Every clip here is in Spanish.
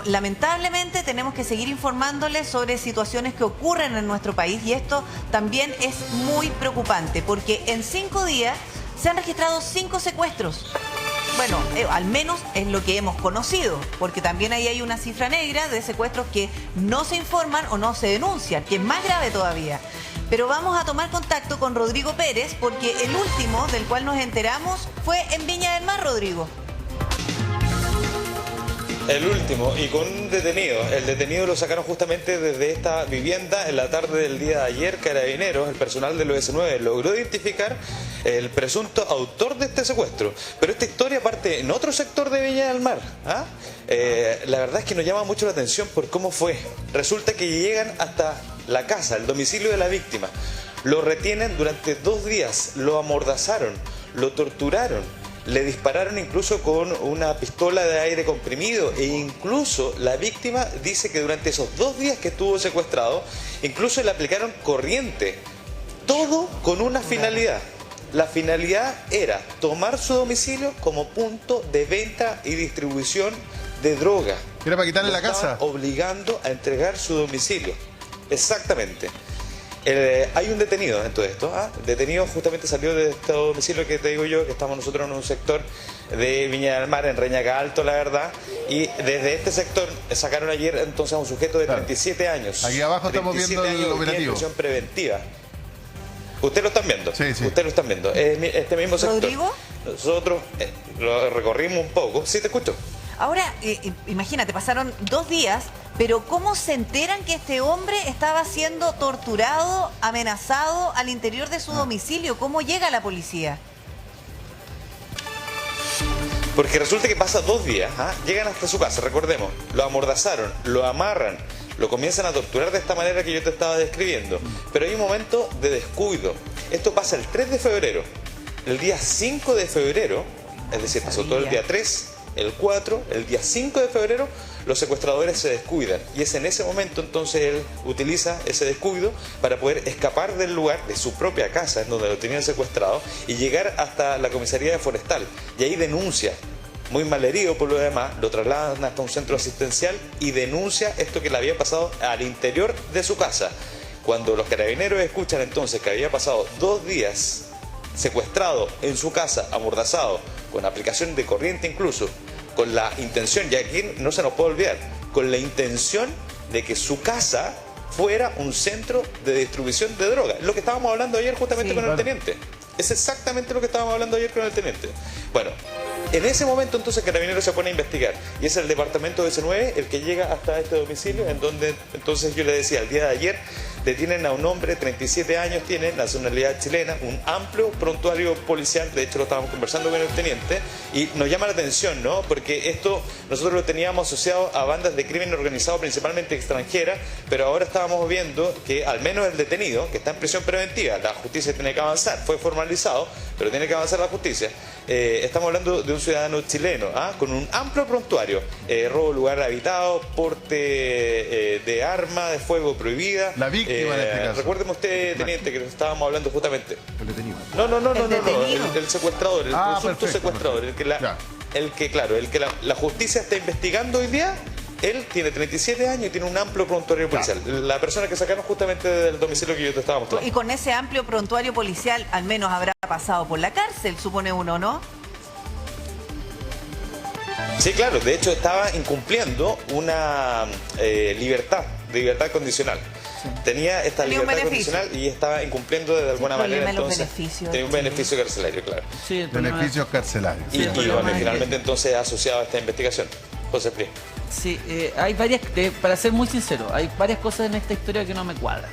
Lamentablemente tenemos que seguir informándoles sobre situaciones que ocurren en nuestro país y esto también es muy preocupante porque en 5 días se han registrado 5 secuestros. Bueno, al menos es lo que hemos conocido, porque también ahí hay una cifra negra de secuestros que no se informan o no se denuncian, que es más grave todavía. Pero vamos a tomar contacto con Rodrigo Pérez porque el último del cual nos enteramos fue en Viña del Mar, Rodrigo. El último, y con un detenido. El detenido lo sacaron justamente desde esta vivienda en la tarde del día de ayer. Carabineros, el personal del OS9, logró identificar el presunto autor de este secuestro. Pero esta historia parte en otro sector de Viña del Mar. La verdad es que nos llama mucho la atención por cómo fue. Resulta que llegan hasta la casa, el domicilio de la víctima. Lo retienen durante 2 días, lo amordazaron, lo torturaron. Le dispararon incluso con una pistola de aire comprimido e incluso la víctima dice que durante esos 2 días que estuvo secuestrado, incluso le aplicaron corriente. Todo con una finalidad. La finalidad era tomar su domicilio como punto de venta y distribución de droga. ¿Era para quitarle la casa? Obligando a entregar su domicilio. Exactamente. Hay un detenido en todo esto. Detenido justamente salió de este domicilio que te digo yo, que estamos nosotros en un sector de Viña del Mar, en Reñaca Alto, la verdad. Y desde este sector sacaron ayer entonces a un sujeto de 37 años. Aquí abajo estamos viendo el operativo. Prisión preventiva. ¿Ustedes lo están viendo? Sí, sí. Ustedes lo están viendo. Este mismo sector. ¿Rodrigo? Nosotros lo recorrimos un poco. Sí, te escucho. Ahora, imagínate, pasaron 2 días, pero ¿cómo se enteran que este hombre estaba siendo torturado, amenazado al interior de su domicilio? ¿Cómo llega la policía? Porque resulta que pasa 2 días, llegan hasta su casa, recordemos, lo amordazaron, lo amarran, lo comienzan a torturar de esta manera que yo te estaba describiendo. Pero hay un momento de descuido. Esto pasa el 3 de febrero. El día 5 de febrero, es decir, pasó todo el día 3, el 4, el día 5 de febrero, los secuestradores se descuidan. Y es en ese momento entonces él utiliza ese descuido para poder escapar del lugar, de su propia casa, en donde lo tenían secuestrado, y llegar hasta la comisaría de Forestal. Y ahí denuncia, muy malherido por lo demás, lo trasladan hasta un centro asistencial y denuncia esto que le había pasado al interior de su casa. Cuando los carabineros escuchan entonces que había pasado 2 días secuestrado en su casa, amordazado, con aplicación de corriente incluso, con la intención, y aquí no se nos puede olvidar, con la intención de que su casa fuera un centro de distribución de droga. Lo que estábamos hablando ayer justamente con el teniente. Es exactamente lo que estábamos hablando ayer con el teniente. Bueno, en ese momento entonces Carabineros se pone a investigar y es el departamento de S9 el que llega hasta este domicilio, en donde entonces yo le decía, el día de ayer detienen a un hombre, 37 años tiene, nacionalidad chilena, un amplio prontuario policial. De hecho lo estábamos conversando con el teniente y nos llama la atención, ¿no? Porque esto nosotros lo teníamos asociado a bandas de crimen organizado principalmente extranjeras, pero ahora estábamos viendo que al menos el detenido, que está en prisión preventiva, la justicia tiene que avanzar, fue formalizado, pero tiene que avanzar la justicia. Estamos hablando de un ciudadano chileno, con un amplio prontuario, robo de lugar habitado, porte de arma de fuego prohibida. La víctima en este caso. Recuérdeme usted, teniente, que estábamos hablando justamente. El detenido. El secuestrador, el presunto secuestrador, perfecto. el que la justicia está investigando hoy día. Él tiene 37 años y tiene un amplio prontuario policial. La persona que sacaron justamente del domicilio que yo te estaba mostrando. Y con ese amplio prontuario policial, al menos habrá pasado por la cárcel, supone uno, ¿no? Sí, claro. De hecho, estaba incumpliendo una libertad condicional. Sí. Tenía esta libertad condicional y estaba incumpliendo de alguna manera, entonces tenía un beneficio carcelario, claro. Sí, beneficios carcelarios. Y bueno, finalmente entonces asociado a esta investigación. José Pri. Sí, hay varias, para ser muy sincero, hay varias cosas en esta historia que no me cuadran.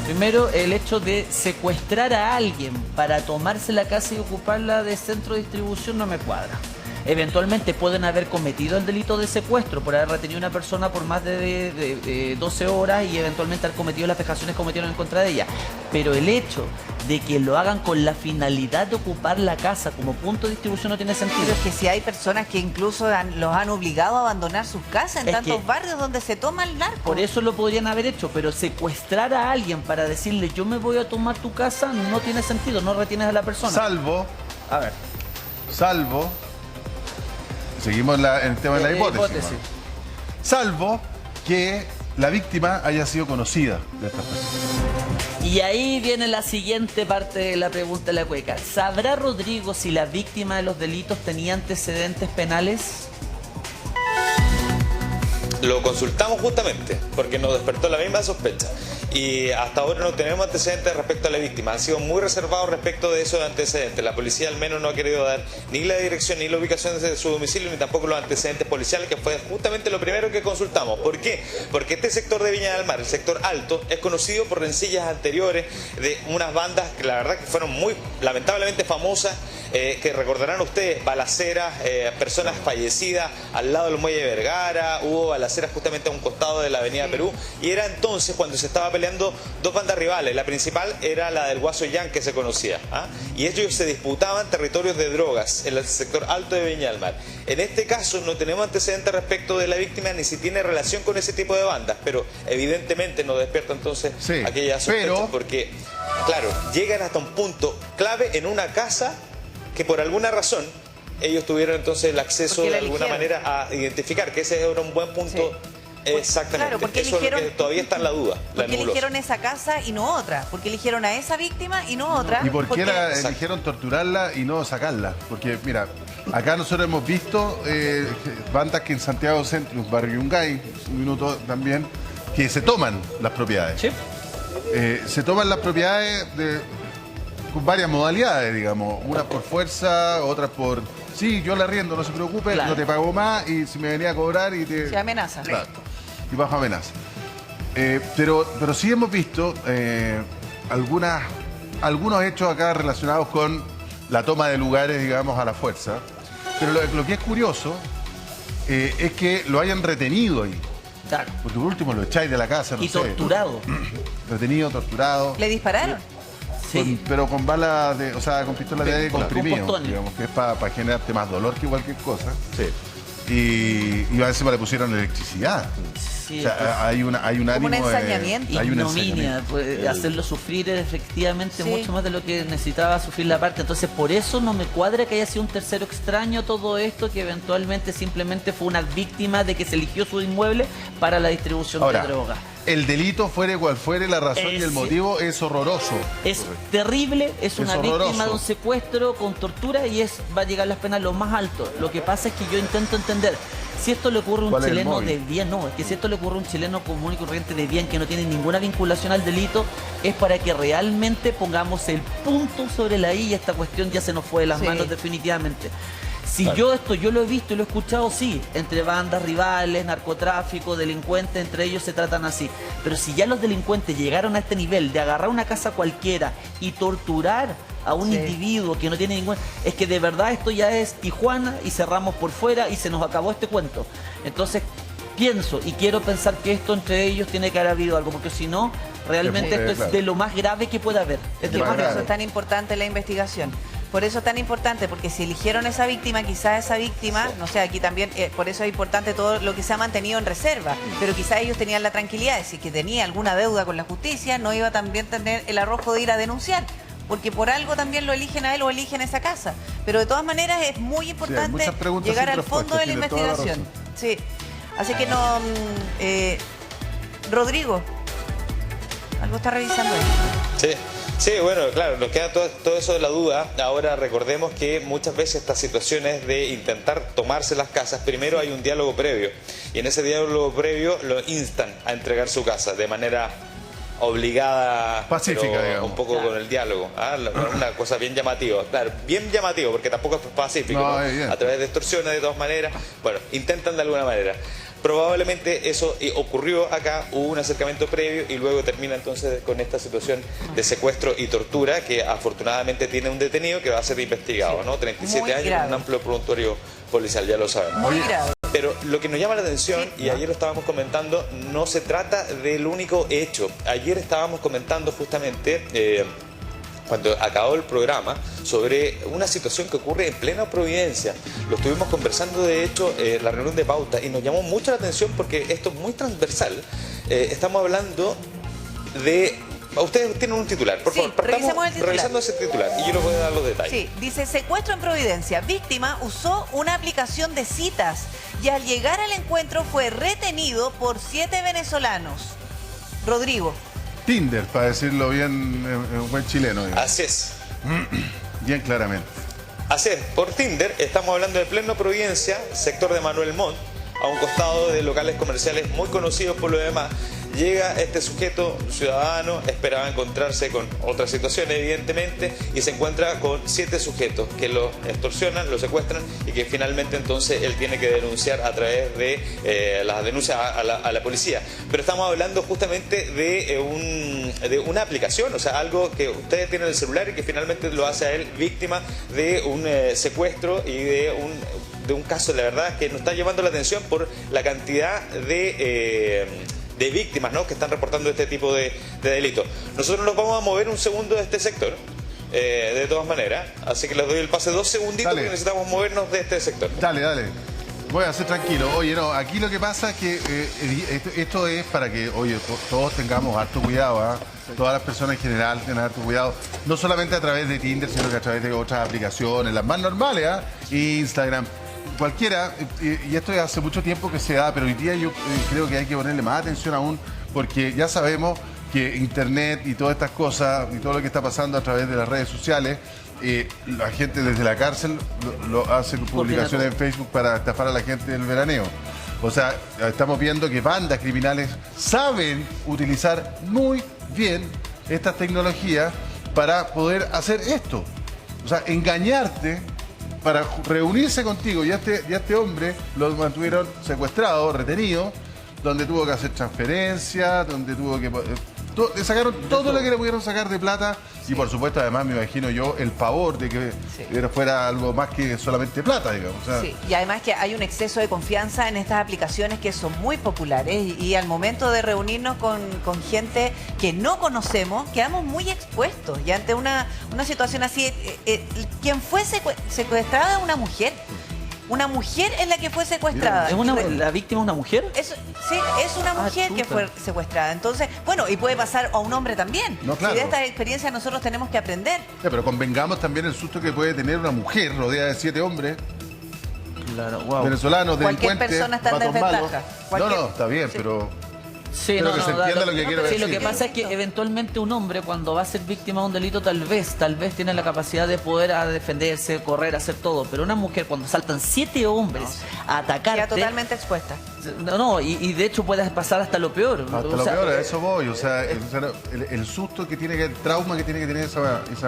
Primero, el hecho de secuestrar a alguien para tomarse la casa y ocuparla de centro de distribución no me cuadra. Eventualmente pueden haber cometido el delito de secuestro por haber retenido a una persona por más de 12 horas y eventualmente haber cometido las vejaciones que cometieron en contra de ella. Pero el hecho de que lo hagan con la finalidad de ocupar la casa como punto de distribución no tiene sentido. Pero es que si hay personas que incluso los han obligado a abandonar sus casas en tantos barrios donde se toma el narco. Por eso lo podrían haber hecho, pero secuestrar a alguien para decirle yo me voy a tomar tu casa no tiene sentido, no retienes a la persona. Salvo, seguimos en el tema de la hipótesis. salvo que la víctima haya sido conocida de estas personas. Y ahí viene la siguiente parte de la pregunta de la cueca. ¿Sabrá Rodrigo si la víctima de los delitos tenía antecedentes penales? Lo consultamos justamente porque nos despertó la misma sospecha y hasta ahora no tenemos antecedentes respecto a la víctima. Han sido muy reservados respecto de esos antecedentes. La policía al menos no ha querido dar ni la dirección ni la ubicación de su domicilio ni tampoco los antecedentes policiales, que fue justamente lo primero que consultamos. ¿Por qué? Porque este sector de Viña del Mar, el sector alto, es conocido por rencillas anteriores de unas bandas que la verdad que fueron muy lamentablemente famosas, que recordarán ustedes, balaceras, personas fallecidas al lado del muelle Vergara, hubo balaceras justamente a un costado de la avenida Perú, y era entonces cuando se estaba peleando dos bandas rivales. La principal era la del Guaso Yang, que se conocía, y ellos se disputaban territorios de drogas en el sector alto de Viña del Mar. En este caso no tenemos antecedentes respecto de la víctima ni si tiene relación con ese tipo de bandas, pero evidentemente nos despierta entonces aquella sospecha, porque claro, llegan hasta un punto clave en una casa que por alguna razón ellos tuvieron entonces el acceso de alguna manera a identificar, que ese era un buen punto. Exactamente, claro, porque eso es lo que todavía está en la duda. Porque eligieron esa casa y no otra, porque eligieron a esa víctima y no otra. ¿Y por qué eligieron torturarla y no sacarla? Porque mira, acá nosotros hemos visto bandas que en Santiago Centro, Barrio Yungay, un minuto también, que se toman las propiedades. Sí. Se toman las propiedades con varias modalidades, digamos. Unas por fuerza, otras por... Sí, yo la arriendo, no se preocupe, no te pago más y si me venía a cobrar y te... Se amenaza. Claro. Y bajo amenaza. Pero sí hemos visto algunos hechos acá relacionados con la toma de lugares, digamos, a la fuerza. Pero lo que es curioso es que lo hayan retenido ahí. Claro. Porque por último lo echáis de la casa, no y sé. torturado. Retenido, torturado. ¿Le dispararon? Sí. Pero con balas de, o sea, con pistolas de aire comprimido, con digamos, que es para generarte más dolor que cualquier cosa. Sí. Y encima le pusieron electricidad. Sí, o sea, hay un ánimo un ensañamiento. hay un ignominia, ensañamiento. hacerlo sufrir efectivamente mucho más de lo que necesitaba sufrir la parte. Entonces por eso no me cuadra que haya sido un tercero extraño todo esto, que eventualmente simplemente fue una víctima de que se eligió su inmueble para la distribución de drogas. El delito, fuere cual fuere la razón y el motivo, es horroroso. Es terrible, es una víctima de un secuestro con tortura y va a llegar a las penas lo más alto. Lo que pasa es que yo intento entender, si esto le ocurre a un chileno de bien, no, es que si esto le ocurre a un chileno común y corriente de bien que no tiene ninguna vinculación al delito, es para que realmente pongamos el punto sobre la I y esta cuestión ya se nos fue de las manos definitivamente. Si yo lo he visto y lo he escuchado, sí, entre bandas rivales, narcotráfico, delincuentes, entre ellos se tratan así. Pero si ya los delincuentes llegaron a este nivel de agarrar una casa cualquiera y torturar a un individuo que no tiene ningún... Es que de verdad esto ya es Tijuana y cerramos por fuera y se nos acabó este cuento. Entonces pienso y quiero pensar que esto entre ellos tiene que haber habido algo, porque si no, realmente esto es de lo más grave que puede haber. Es que por eso es tan importante la investigación. Por eso es tan importante, porque si eligieron a esa víctima, quizás esa víctima, no sé, aquí también, por eso es importante todo lo que se ha mantenido en reserva, pero quizás ellos tenían la tranquilidad de si que tenía alguna deuda con la justicia, no iba también a tener el arrojo de ir a denunciar, porque por algo también lo eligen a él o eligen esa casa. Pero de todas maneras es muy importante llegar al fondo de la investigación. Sí, así que no... Rodrigo, algo está revisando ahí. Sí. Sí, bueno, claro, nos queda todo eso de la duda. Ahora recordemos que muchas veces estas situaciones de intentar tomarse las casas, primero hay un diálogo previo. Y en ese diálogo previo lo instan a entregar su casa de manera obligada, pacífica, digamos. Un poco con el diálogo. Una cosa bien llamativa. Claro, bien llamativo, porque tampoco es pacífico, ¿no? A través de extorsiones, de todas maneras. Bueno, intentan de alguna manera. Probablemente eso ocurrió acá, hubo un acercamiento previo y luego termina entonces con esta situación de secuestro y tortura que afortunadamente tiene un detenido que va a ser investigado, ¿no? 37 años en un amplio prontuario policial, ya lo sabemos. Muy grave. Pero lo que nos llama la atención, y ayer lo estábamos comentando, no se trata del único hecho. Ayer estábamos comentando justamente... cuando acabó el programa, sobre una situación que ocurre en plena Providencia. Lo estuvimos conversando, de hecho, en la reunión de pauta, y nos llamó mucho la atención porque esto es muy transversal. Estamos hablando de... Ustedes tienen un titular, por favor, partamos revisando ese titular y yo les voy a dar los detalles. Sí, dice: secuestro en Providencia. Víctima usó una aplicación de citas y al llegar al encuentro fue retenido por 7 venezolanos. Rodrigo. Tinder, para decirlo bien, en buen chileno. Digamos. Así es. Bien claramente. Así es, por Tinder estamos hablando de pleno Providencia, sector de Manuel Montt, a un costado de locales comerciales muy conocidos por lo demás. Llega este sujeto ciudadano, esperaba encontrarse con otra situación evidentemente, y se encuentra con 7 sujetos que lo extorsionan, lo secuestran y que finalmente entonces él tiene que denunciar a través de las denuncias a la policía. Pero estamos hablando justamente de una aplicación, o sea, algo que ustedes tienen en el celular y que finalmente lo hace a él víctima de un secuestro y de un caso, la verdad, que nos está llamando la atención por la cantidad de víctimas, ¿no?, que están reportando este tipo de delitos. Nosotros nos vamos a mover un segundo de este sector, de todas maneras, así que les doy el pase 2 segunditos. Dale. Porque necesitamos movernos de este sector. Dale. Voy a ser tranquilo. Oye, no, aquí lo que pasa es que esto es para que, oye, todos tengamos harto cuidado, ¿ah? Todas las personas en general tengan harto cuidado, no solamente a través de Tinder, sino que a través de otras aplicaciones, las más normales, ¿ah? Instagram, cualquiera, y esto hace mucho tiempo que se da, pero hoy día yo creo que hay que ponerle más atención aún, porque ya sabemos que Internet y todas estas cosas, y todo lo que está pasando a través de las redes sociales, la gente desde la cárcel lo hace publicaciones en Facebook para estafar a la gente del veraneo. O sea, estamos viendo que bandas criminales saben utilizar muy bien estas tecnologías para poder hacer esto. O sea, engañarte para reunirse contigo. Y a este hombre lo mantuvieron secuestrado, retenido, donde tuvo que hacer transferencias, donde tuvo que... le sacaron todo lo que le pudieron sacar de plata. Sí. Y por supuesto, además, me imagino yo, el pavor de que fuera algo más que solamente plata, digamos. O sea, sí, y además que hay un exceso de confianza en estas aplicaciones que son muy populares y al momento de reunirnos con gente que no conocemos, quedamos muy expuestos. Y ante una situación así, quien fue secuestrada es una mujer. Una mujer es la que fue secuestrada. ¿La víctima es una mujer? Sí, es una mujer que fue secuestrada. Entonces, bueno, y puede pasar a un hombre también. No, claro. Y de estas experiencias nosotros tenemos que aprender. Sí, pero convengamos también el susto que puede tener una mujer rodeada de 7 hombres. Claro, wow. Venezolanos, Cualquier delincuentes, persona está en patos desventaja. malos. No, está bien, Sí. pero... Sí, Creo que se entienda lo que quiero sí, decir. lo que pasa es que eventualmente un hombre cuando va a ser víctima de un delito tal vez tiene la capacidad de poder defenderse, correr, hacer todo, pero una mujer cuando saltan 7 hombres a atacarte... Queda totalmente expuesta. No, y de hecho puede pasar hasta lo peor. Hasta lo peor, a eso voy. O sea, el susto que tiene que, el trauma que tiene que tener esa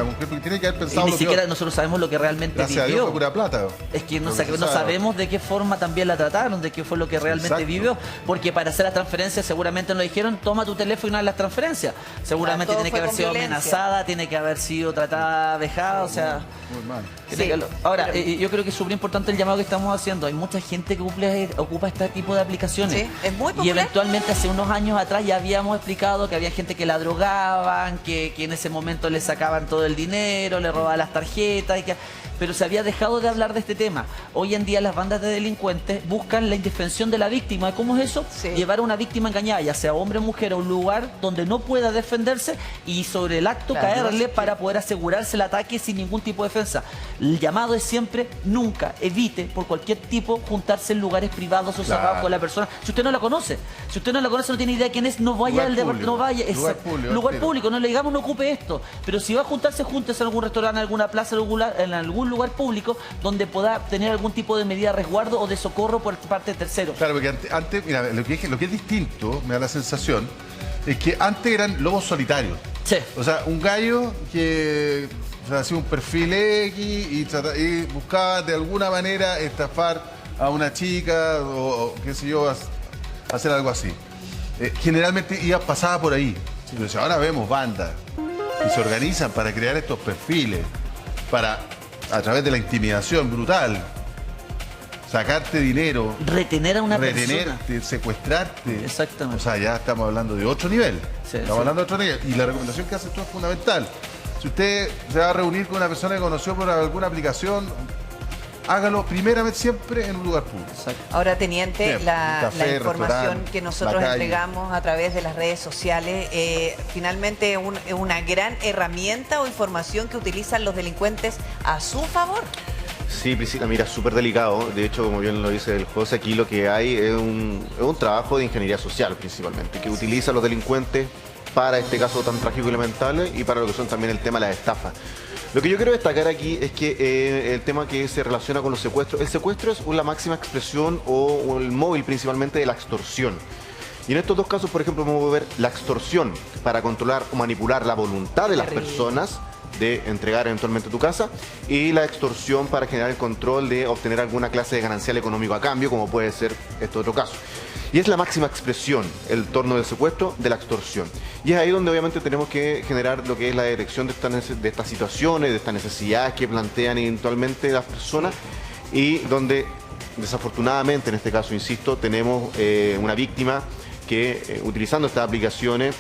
mujer, porque tiene que haber pensado Y ni lo siquiera peor. nosotros sabemos lo que realmente Gracias a Dios vivió. fue pura plata. Es que no Lo que se sabe. sabemos de qué forma también la trataron, de qué fue lo que realmente Exacto. vivió, porque para hacer la transferencia seguramente nos dijeron, toma tu teléfono y haz las transferencias. Seguramente todo tiene que fue haber con sido violencia. amenazada, tiene que haber sido tratada, vejada, o sea... Muy mal. Sí, Ahora, yo creo que es súper importante el llamado que estamos haciendo. Hay mucha gente que ocupa este tipo de aplicaciones. Sí, es muy Y popular. eventualmente hace unos años atrás ya habíamos explicado que había gente que la drogaban, que en ese momento le sacaban todo el dinero, le robaban las tarjetas, pero se había dejado de hablar de este tema. Hoy en día las bandas de delincuentes buscan la indefensión de la víctima. ¿Cómo es eso? Sí. Llevar a una víctima engañada, ya sea hombre o mujer, a un lugar donde no pueda defenderse y sobre el acto Claro. caerle para poder asegurarse el ataque sin ningún tipo de defensa. El llamado es siempre, nunca evite por cualquier tipo juntarse en lugares privados o cerrados con la persona. Si usted no la conoce, no tiene idea quién es, no vaya Lugar al departamento, no vaya. Lugar Exacto. público, Lugar al tiro. público, no le digamos no ocupe esto. Pero si va a juntarse, júntese en algún restaurante, en alguna plaza, en algún lugar público donde pueda tener algún tipo de medida de resguardo o de socorro por parte de terceros. Claro, porque antes mira, lo que es distinto, me da la sensación, es que antes eran lobos solitarios. Sí. O sea, un gallo que hacía un perfil X y buscaba de alguna manera estafar a una chica o qué sé yo, hacer algo así. Generalmente pasaba por ahí. Entonces ahora vemos bandas y se organizan para crear estos perfiles, para, a través de la intimidación brutal, sacarte dinero, Retener a una persona. retenerte, secuestrarte. Exactamente. O sea, ya estamos hablando de otro nivel. Sí, estamos hablando de otro nivel. Y la recomendación que haces tú es fundamental. Si usted se va a reunir con una persona que conoció por alguna aplicación, hágalo primeramente siempre en un lugar público. Exacto. Ahora, teniente, Sí, la café, información restaurante, que nosotros la calle. entregamos a través de las redes sociales, finalmente es una gran herramienta o información que utilizan los delincuentes a su favor. Sí, Priscila, mira, súper delicado. De hecho, como bien lo dice el José, aquí lo que hay es un trabajo de ingeniería social principalmente, que utiliza a los delincuentes para este caso tan trágico y lamentable y para lo que son también el tema de las estafas. Lo que yo quiero destacar aquí es que el tema que se relaciona con los secuestros, el secuestro es la máxima expresión o el móvil principalmente de la extorsión. Y en estos dos casos, por ejemplo, vamos a ver la extorsión para controlar o manipular la voluntad de las personas de entregar eventualmente tu casa, y la extorsión para generar el control de obtener alguna clase de ganancial económico a cambio, como puede ser este otro caso. Y es la máxima expresión, el torno del secuestro, de la extorsión. Y es ahí donde obviamente tenemos que generar lo que es la detección de estas situaciones, de estas necesidades que plantean eventualmente las personas, y donde desafortunadamente, en este caso, insisto, tenemos una víctima que utilizando estas aplicaciones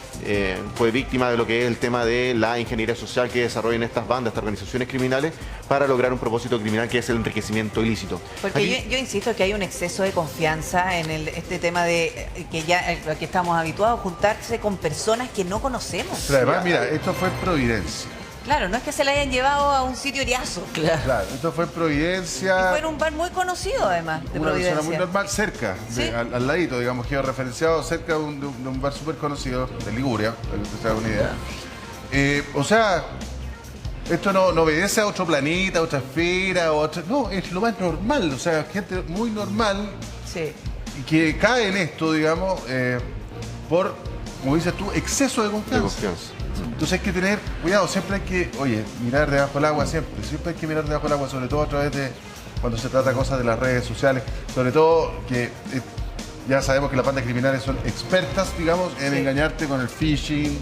fue víctima de lo que es el tema de la ingeniería social que desarrollan estas bandas, estas organizaciones criminales, para lograr un propósito criminal que es el enriquecimiento ilícito. Porque Aquí, yo insisto que hay un exceso de confianza en este tema de que estamos habituados a juntarse con personas que no conocemos. Pero además, mira, esto fue en Providencia. Claro, no es que se la hayan llevado a un sitio eriazo. Claro, esto fue en Providencia. Y fue en un bar muy conocido, además, de Una Providencia. persona muy normal, cerca, ¿Sí? al ladito, digamos, que referenciado cerca de un bar súper conocido de Liguria, para que usted se haga una idea. O sea, esto no obedece a otro planeta, a otra esfera, no, es lo más normal, o sea, gente muy normal Sí. y que cae en esto, digamos, por, como dices tú, exceso de de confianza. confianza. Entonces hay que tener cuidado, siempre hay que, mirar debajo del agua, siempre hay que mirar debajo del agua, sobre todo a través de cuando se trata de cosas de las redes sociales, sobre todo que ya sabemos que las bandas criminales son expertas, digamos, en engañarte con el phishing,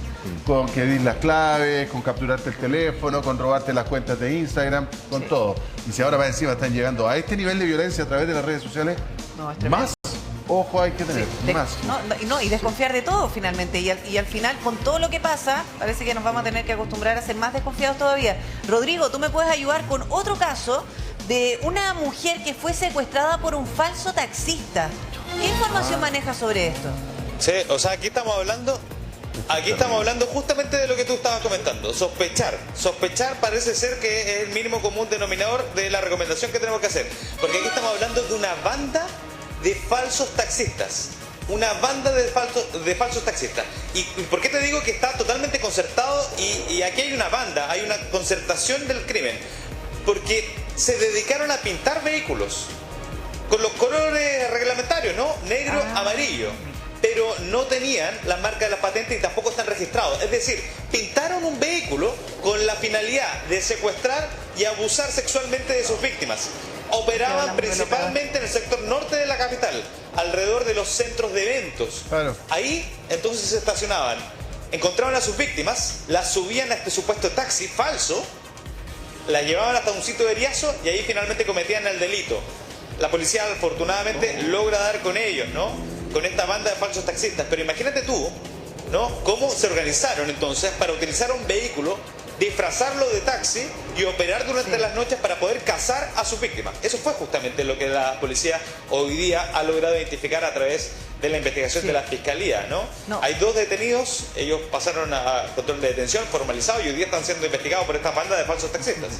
con que dir las claves, con capturarte el teléfono, con robarte las cuentas de Instagram, con todo. Y si ahora más encima están llegando a este nivel de violencia a través de las redes sociales, No, es tremendo. más ojo hay que tener, más. Y desconfiar de todo finalmente. Y al final, con todo lo que pasa, parece que nos vamos a tener que acostumbrar a ser más desconfiados todavía. Rodrigo, tú me puedes ayudar con otro caso de una mujer que fue secuestrada por un falso taxista. ¿Qué información manejas sobre esto? Sí, o sea, aquí estamos hablando justamente de lo que tú estabas comentando, sospechar. Sospechar parece ser que es el mínimo común denominador de la recomendación que tenemos que hacer. Porque aquí estamos hablando de una banda de falsos taxistas. Una banda de falsos taxistas. ¿Y por qué te digo que está totalmente concertado? Y aquí hay una banda, hay una concertación del crimen. Porque se dedicaron a pintar vehículos con los colores reglamentarios, ¿no? Negro, amarillo. Pero no tenían las marcas de las patentes y tampoco están registrados. Es decir, pintaron un vehículo con la finalidad de secuestrar y abusar sexualmente de sus víctimas. Operaban principalmente en el sector norte de la capital, alrededor de los centros de eventos. Claro. Ahí entonces se estacionaban, encontraban a sus víctimas, las subían a este supuesto taxi falso, las llevaban hasta un sitio de eriazo y ahí finalmente cometían el delito. La policía afortunadamente logra dar con ellos, ¿no? Con esta banda de falsos taxistas. Pero imagínate tú, ¿no? Cómo se organizaron entonces para utilizar un vehículo, disfrazarlo de taxi y operar durante las noches para poder cazar a sus víctimas. Eso fue justamente lo que la policía hoy día ha logrado identificar a través de la investigación de la Fiscalía, ¿no? Hay 2 detenidos, ellos pasaron a control de detención formalizado y hoy día están siendo investigados por esta banda de falsos taxistas.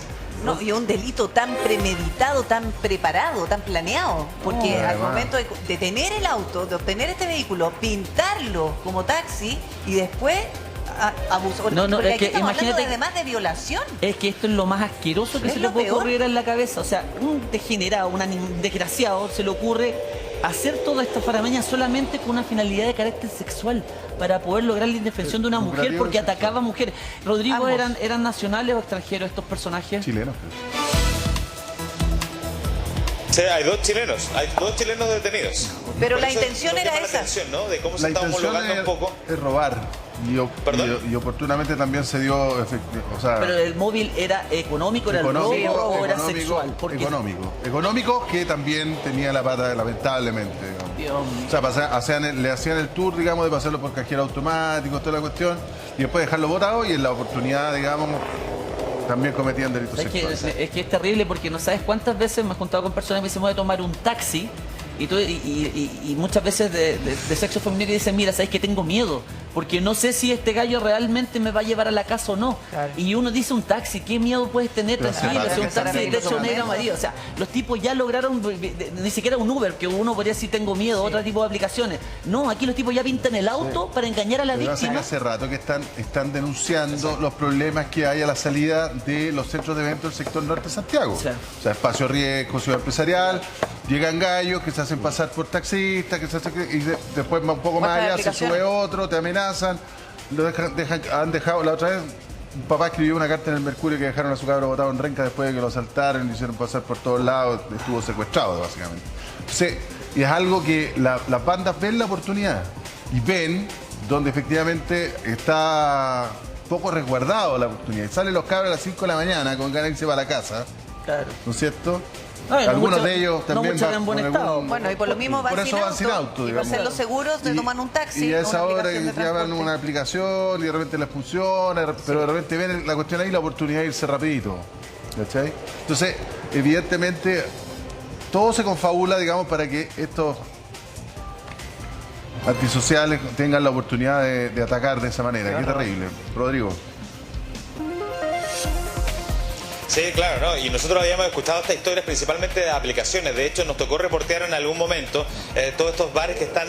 No, y un delito tan premeditado, tan preparado, tan planeado. Porque al momento de tener el auto, de obtener este vehículo, pintarlo como taxi y después abusar. No, porque es aquí que estamos hablando imagínate- además de violación. Es que esto es lo más asqueroso que Es se le lo puede peor. ocurrir en la cabeza. O sea, un degenerado, un desgraciado, se le ocurre hacer toda esta faramaña solamente con una finalidad de carácter sexual, para poder lograr la indefensión de una mujer Lucrativo porque sexual. atacaba a mujeres. Rodrigo, Ambos. ¿eran nacionales o extranjeros estos personajes? Chilenos, creo. Sí, hay 2 chilenos detenidos. Pero Por la eso intención nos era llama la esa. atención, ¿no? De cómo se La está intención homologando un poco. es robar. Y oportunamente también se dio, o sea, Pero el móvil era económico, era el robo o era sexual. Porque Económico, que también tenía la pata, lamentablemente, digamos. Dios mío. O sea, le hacían el tour, digamos, de pasarlo por cajero automático, toda la cuestión, y después dejarlo botado y en la oportunidad, digamos, también cometían delitos Es que, sexuales. es que es terrible porque no sabes cuántas veces me he juntado con personas que me dicen voy a tomar un taxi y muchas veces de sexo femenino que dicen, mira, sabes que tengo miedo porque no sé si este gallo realmente me va a llevar a la casa o no. Claro. Y uno dice un taxi, ¿qué miedo puedes tener? Pero Tranquilo, sí, si un taxi de techo sí, negro sí. amarillo. O sea, los tipos ya lograron, ni siquiera un Uber, que uno podría decir tengo miedo, otro tipo de aplicaciones. No, aquí los tipos ya pintan el auto para engañar a la Lo que pasa es que víctima. hace rato que están denunciando los problemas que hay a la salida de los centros de eventos del sector norte de Santiago. Sí. O sea, Espacio Riesgo, Ciudad Empresarial, llegan gallos que se hacen pasar por taxistas, y después un poco más Muestran allá se aplicaciones. sube otro, te amenazan, han dejado, la otra vez un papá escribió una carta en el Mercurio que dejaron a su cabro botado en renca después de que lo asaltaron, lo hicieron pasar por todos lados, estuvo secuestrado básicamente. Entonces, y es algo que las bandas ven la oportunidad y ven donde efectivamente está poco resguardado la oportunidad. Y salen los cabros a las 5 de la mañana con ganas de irse para la casa, Claro. ¿no es cierto? No, y no Algunos mucho- de ellos no también mucho van en buen con estado. algún- Bueno, y por lo mismo van por sin eso auto. van sin auto, Y para digamos. hacerlo seguros se toman un taxi. Y a una esa hora aplicación de llevan transporte. una aplicación y de repente les funciona, pero de repente ven la cuestión ahí, la oportunidad de irse rapidito. ¿Cachai? Entonces, evidentemente, todo se confabula, digamos, para que estos antisociales tengan la oportunidad de atacar de esa manera. Qué terrible. Rodrigo. Sí, claro, ¿no? Y nosotros habíamos escuchado estas historias principalmente de aplicaciones. De hecho, nos tocó reportear en algún momento todos estos bares que están,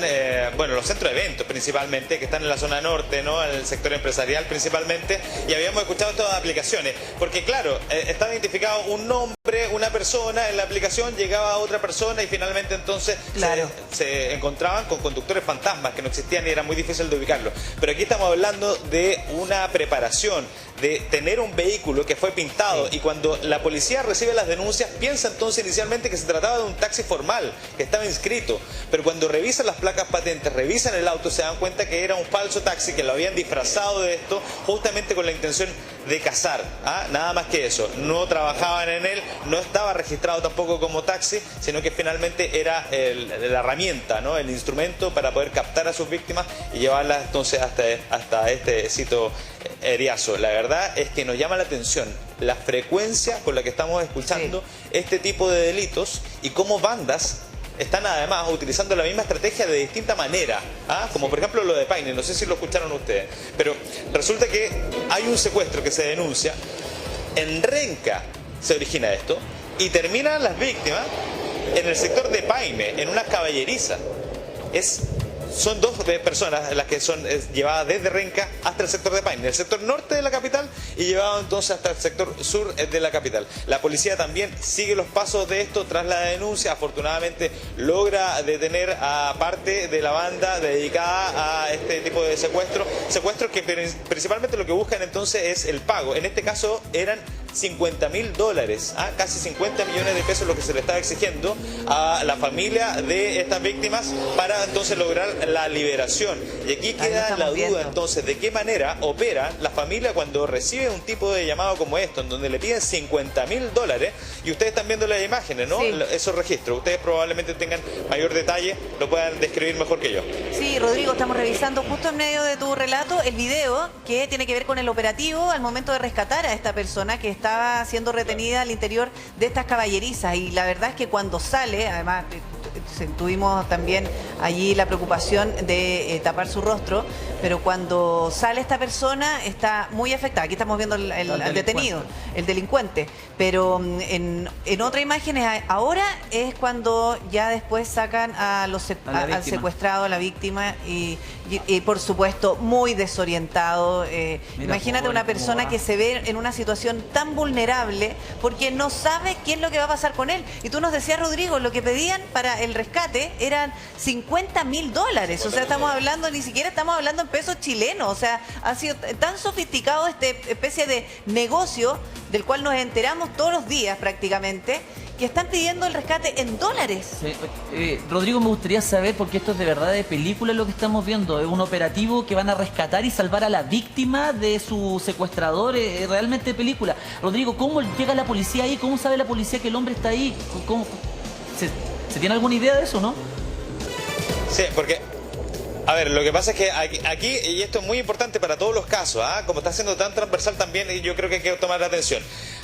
bueno, los centros de eventos principalmente, que están en la zona norte, ¿no? En el sector empresarial principalmente. Y habíamos escuchado estas aplicaciones. Porque, claro, estaba identificado un nombre, una persona en la aplicación, llegaba otra persona y finalmente entonces Claro. se encontraban con conductores fantasmas que no existían y era muy difícil de ubicarlos. Pero aquí estamos hablando de una preparación, de tener un vehículo que fue pintado y cuando la policía recibe las denuncias piensa entonces inicialmente que se trataba de un taxi formal, que estaba inscrito, pero cuando revisan las placas patentes, revisan el auto, se dan cuenta que era un falso taxi, que lo habían disfrazado de esto justamente con la intención de cazar, ¿ah? Nada más que eso, no trabajaban en él, no estaba registrado tampoco como taxi, sino que finalmente era la herramienta, ¿no? El instrumento para poder captar a sus víctimas y llevarlas entonces hasta este sitio Eriazo. La verdad es que nos llama la atención la frecuencia con la que estamos escuchando este tipo de delitos y cómo bandas están además utilizando la misma estrategia de distinta manera, ¿ah? Como por ejemplo lo de Paine, no sé si lo escucharon ustedes, pero resulta que hay un secuestro que se denuncia, en Renca se origina esto y terminan las víctimas en el sector de Paine, en una caballeriza. Son dos personas las que son llevadas desde Renca hasta el sector de Paine, el sector norte de la capital y llevado entonces hasta el sector sur de la capital. La policía también sigue los pasos de esto tras la denuncia. Afortunadamente logra detener a parte de la banda dedicada a este tipo de secuestros que principalmente lo que buscan entonces es el pago. En este caso eran $50.000, casi 50 millones de pesos lo que se le estaba exigiendo a la familia de estas víctimas para entonces lograr la liberación. Y aquí Ahí lo queda estamos la duda viendo. entonces de qué manera opera la familia cuando recibe un tipo de llamado como esto, en donde le piden $50.000 y ustedes están viendo las imágenes, ¿no? Sí. Esos registros. Ustedes probablemente tengan mayor detalle, lo puedan describir mejor que yo. Sí, Rodrigo, estamos revisando justo en medio de tu relato el video que tiene que ver con el operativo al momento de rescatar a esta persona que estaba siendo retenida al interior de estas caballerizas. Y la verdad es que cuando sale, además tuvimos también allí la preocupación de tapar su rostro, pero cuando sale esta persona está muy afectada. Aquí estamos viendo al detenido, el delincuente, pero en otra imagen ahora es cuando ya después sacan a al secuestrado, a la víctima y por supuesto muy desorientado. Imagínate una persona que se ve en una situación tan vulnerable porque no sabe qué es lo que va a pasar con él. Y tú nos decías, Rodrigo, lo que pedían para el rescate eran $50.000. O sea, estamos hablando, ni siquiera estamos hablando en pesos chilenos. O sea, ha sido tan sofisticado esta especie de negocio del cual nos enteramos todos los días prácticamente, que están pidiendo el rescate en dólares. Sí. Rodrigo, me gustaría saber, porque esto es de verdad de película lo que estamos viendo, es un operativo que van a rescatar y salvar a la víctima de su secuestrador, realmente de película. Rodrigo, ¿cómo llega la policía ahí? ¿Cómo sabe la policía que el hombre está ahí? ¿Se tiene alguna idea de eso, no? Sí, porque a ver, lo que pasa es que aquí, y esto es muy importante para todos los casos, como está siendo tan transversal también, y yo creo que hay que tomar la atención.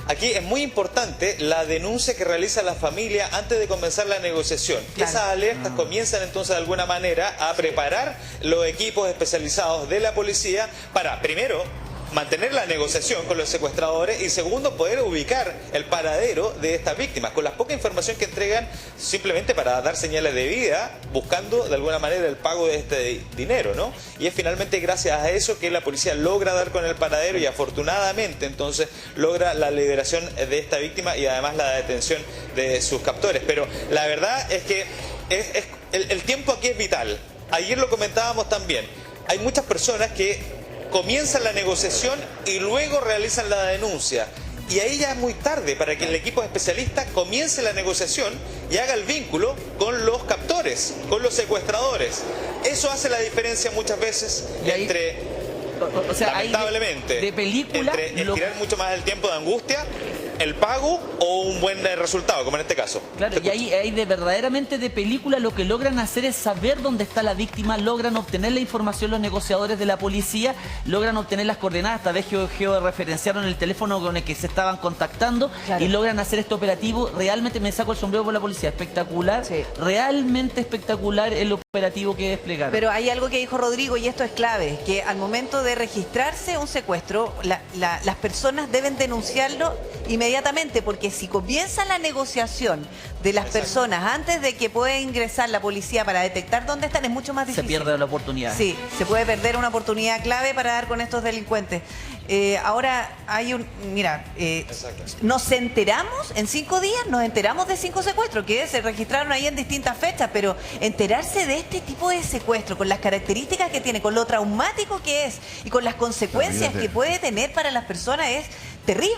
aquí es muy importante la denuncia que realiza la familia antes de comenzar la negociación. Claro. Esas alertas comienzan entonces de alguna manera a preparar los equipos especializados de la policía para, primero, mantener la negociación con los secuestradores y segundo, poder ubicar el paradero de estas víctimas, con la poca información que entregan simplemente para dar señales de vida, buscando de alguna manera el pago de este dinero, ¿no? Y es finalmente gracias a eso que la policía logra dar con el paradero y afortunadamente entonces logra la liberación de esta víctima y además la detención de sus captores. Pero la verdad es que el tiempo aquí es vital. Ayer lo comentábamos también. Hay muchas personas que comienzan la negociación y luego realizan la denuncia. Y ahí ya es muy tarde para que el equipo especialista comience la negociación y haga el vínculo con los captores, con los secuestradores. Eso hace la diferencia muchas veces entre, o sea, lamentablemente, de película, entre estirar mucho más el tiempo de angustia, el pago o un buen resultado, como en este caso. Claro, y ahí de verdaderamente de película lo que logran hacer es saber dónde está la víctima, logran obtener la información los negociadores de la policía, logran obtener las coordenadas, tal vez georreferenciaron el teléfono con el que se estaban contactando. Claro. Y logran hacer este operativo. Realmente me saco el sombrero por la policía, espectacular, Sí. realmente espectacular el operativo que desplegaron. Pero hay algo que dijo Rodrigo y esto es clave, que al momento de registrarse un secuestro, las personas deben denunciarlo inmediatamente, porque si comienza la negociación de las personas antes de que pueda ingresar la policía para detectar dónde están, es mucho más se difícil. pierde la oportunidad. Sí, se puede perder una oportunidad clave para dar con estos delincuentes. Ahora hay un... Mira, nos enteramos en 5 días, nos enteramos de 5 secuestros que se registraron ahí en distintas fechas, pero enterarse de este tipo de secuestro, con las características que tiene, con lo traumático que es y con las consecuencias que puede tener para las personas es terrible.